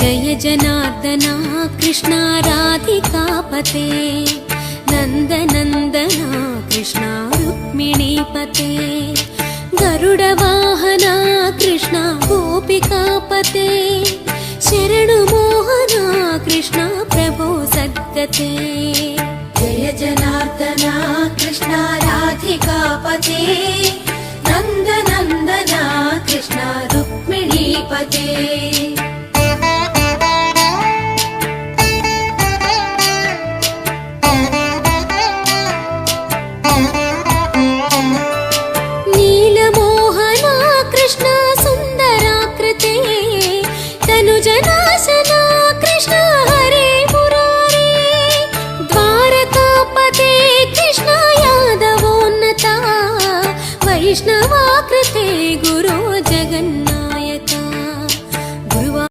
जय जनार्दना कृष्णा राधिकापते नन्दनन्दना कृष्णा रुक्मिणीपते गरुडवाहना कृष्णा गोपिकापते शरणुमोहना कृष्णा प्रभो सद्गते जय जनार्दना कृष्णा राधिकापते नन्दनन्दना कृष्णा रुक्मिणीपते नीलमोहना कृष्णा सुन्दराकृते तनुजना